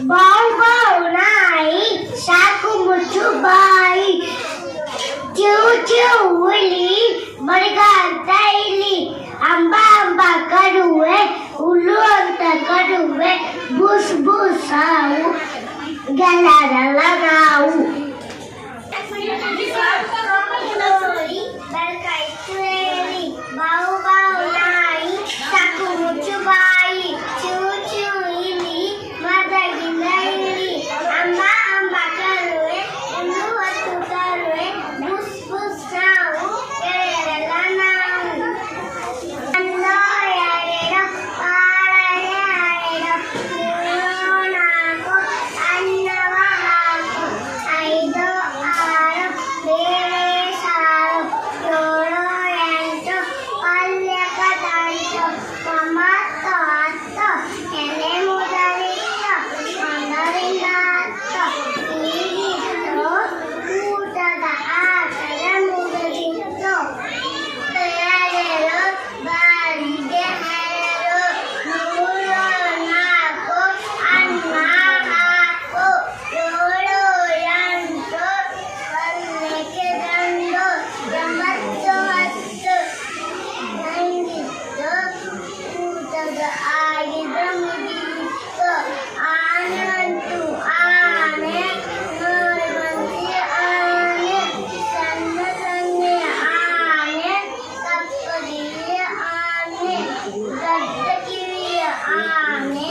ಬಾವು ಬಾವು ನಾಯಿ ಸಾಕು ಮುಚ್ಚು ಬಾಯಿ ಚಿವು ಚಿವು ಹುಲಿ ಮರಿಗಾಂತ ಇಲ್ಲಿ ಅಂಬ ಅಂಬ ಕಡುವೆ ಹುಲ್ಲು ಅಂತ ಕಡುವೆ ಬುಸ್ ಬುಸ್ ಸಾವು ಗೆಲ್ಲರಲ್ಲ ನಾವು ಬಾವು ಬಾವು ನಾಯಿ ಸಾಕು ಮುಚ್ಚು ಬಾಯಿ ಚಿವು ಚಿವು ಇಲ್ಲಿ ಮದಗಿನ ಇಲ್ಲಿ ಅಂಬ ಅಂಬ ಕರುವೆ ಹುಲ್ಲು ಹೊತ್ತು ಕರುವೆ ಬುಸ್ ಬುಸ್ ನಾವು ಗೆಳೆಯರಲ್ಲ ನಾವು ಒಂದೋ ಎರಡೋ ಬಾಳೆಲೆ ಹರಡೋ ಮೂರು ನಾಲ್ಕು ಅನ್ನವ ಹಾಕು ಐದು ಆರು ಬೇಳೆ ಸಾರು ಏಳು ಎಂಟು ಪಲ್ಯಕ ದಂಟು ಒಂಬತ್ತು ಹತ್ತು ಎಲೆ ಮುದರಿಟ್ಟು ಒಂದರಿಂದ ಹತ್ತು ಹೀಗಿಟ್ಟು ಊಟದ ಆಟದ ಮುಗಿದಿತ್ತು ಎರಡು ಬಾರಿಗೆ ಹರಡು ಮೂರು ನಾಲ್ಕು ಅನ್ನ ಹಾಕು ಏಳು ಎಂಟು ಪಲ್ಯಕ್ಕೆ ದಂಡು ಒಂಬತ್ತು ಹತ್ತು ನಂಗಿತ್ತು ಊಟದ ಆಗಿದ ಮುಗಿದಿತ್ತು ಆನಂತು ಆನೆ ನೋಡುವಂತೆ ಆನೆ ಸಣ್ಣ ಸಣ್ಣ ಆನೆ ಕಪ್ಪಗಿರಿಯ ಆನೆ ದೊಡ್ಡ ಕಿವಿಯ ಆನೆ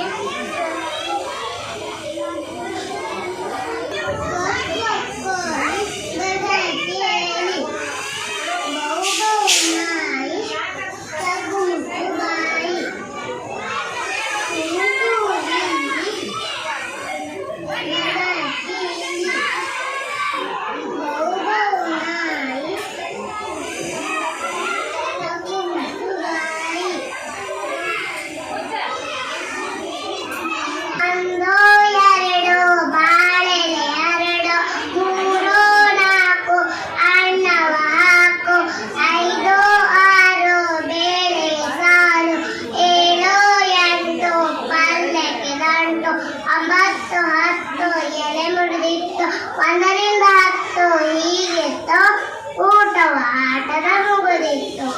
ಒಂದು ಎರಡು ಬಾಳೆಲೆ ಹರಡು ಮೂರು ನಾಲ್ಕು ಅನ್ನವ ಹಾಕು ಐದು ಆರು ಬೇಳೆ ಸಾರು ಏಳು ಎಂಟು ಪಲ್ಯಕ್ಕೆ ದಂಟು ಒಂಬತ್ತು ಹತ್ತು ಎಲೆ ಮುರಿದಿತ್ತು ಒಂದರಿಂದ ಹತ್ತು ಹೀಗಿತ್ತು ಊಟವ ಆಟದ ಮುಗಿದಿತ್ತು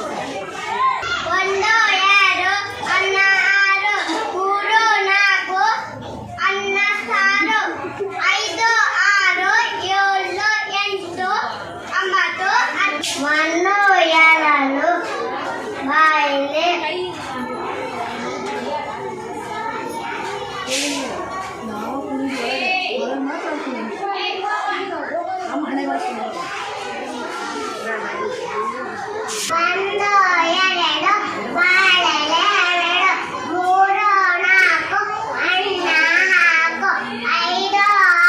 ಒಂದು ಎರಡು ಅನ್ನ ಆರು ಮೂರು ನಾಲ್ಕು ಅನ್ನ ಸಾರು ಐದು ಆರು ಏಳು ಎಂಟು ಒಂಬತ್ತು ಹತ್ತು ಒಂದು ಎರಡು ಬಾಯಿಲೆ ಒಂದು ಎರಡು ಬಾಳೆಲೆ ಹರಡು ಮೂರು ನಾಲ್ಕು ಅನ್ನ ಹಾಕು ಐದು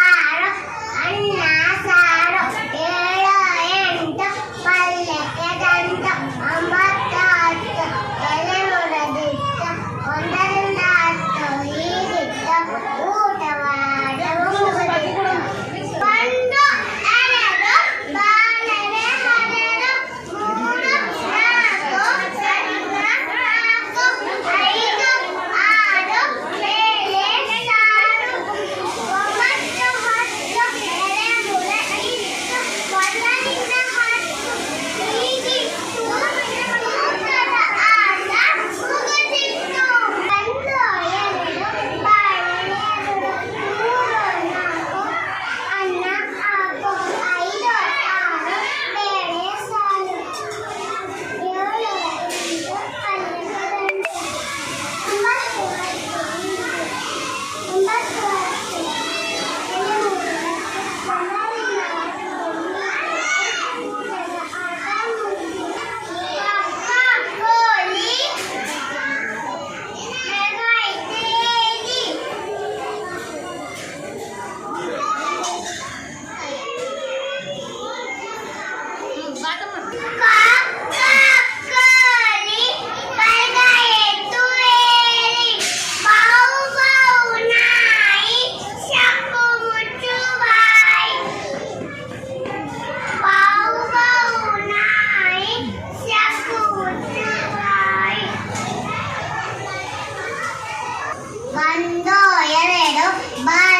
ಆರು ಅನ್ನ ಸಾರು ಏಳು ಎಂಟು ಪಲ್ಯಕ್ಕೆ ದಂಟು ಒಂಬತ್ತು ಹತ್ತು ಎಲೆ ಮುರಿದಿತ್ತು ಒಂದರಿಂದ ಹತ್ತು ಹೀಗಿತ್ತು ಊಟವಾಡ ಮುಗಿದಿತ್ತು ಒಂದು ಎರಡು ಬಾಳೆಲೆ ಹರಡು ಮೂರು ನಾಲ್ಕು ಅನ್ನ ಹಾಕು ಐದು ಆರು ಬೇಳೆ ಸಾರು ಒಂಬತ್ತು ಹತ್ತು ಎಲೆ ಮುರಿದಿತ್ತು ಒಂದರಿಂದ ಹತ್ತು ಹೀಗಿತ್ತು ಊಟದ ಆಟ ಮುಗಿದಿತ್ತು ಒಂದು ಎರಡು ಬಾಳೆಲೆ ಹರಡು ಮೂರು ನಾಲ್ಕು ಅನ್ನ ಹಾಕು ಐದು ಆರು ಬೇಳೆ ಸಾರು ಏಳು ಎಂಟು ಪಲ್ಯಕ್ಕೆ ದಂಟು ಒಂಬತ್ತು ಹತ್ತು ಎಲೆ ಮುರಿದಿತ್ತು ಒಂದರಿಂದ ಹತ್ತು ಊಟದ ಆಟ ಮುಗಿದಿತ್ತು ಅಪ್ಪ ಕೋಳಿ ಬಾವು ಬಾವು ನಾಯಿ ಸಾಕು ಮುಚ್ಚು ಬಾಯಿ ಬಾವು ಬಾವು ನಾಯಿ ಸಾಕು ಮುಚ್ಚು ಬಾಯಿ ಒಂದು ಎರಡು ಬಾಯಿ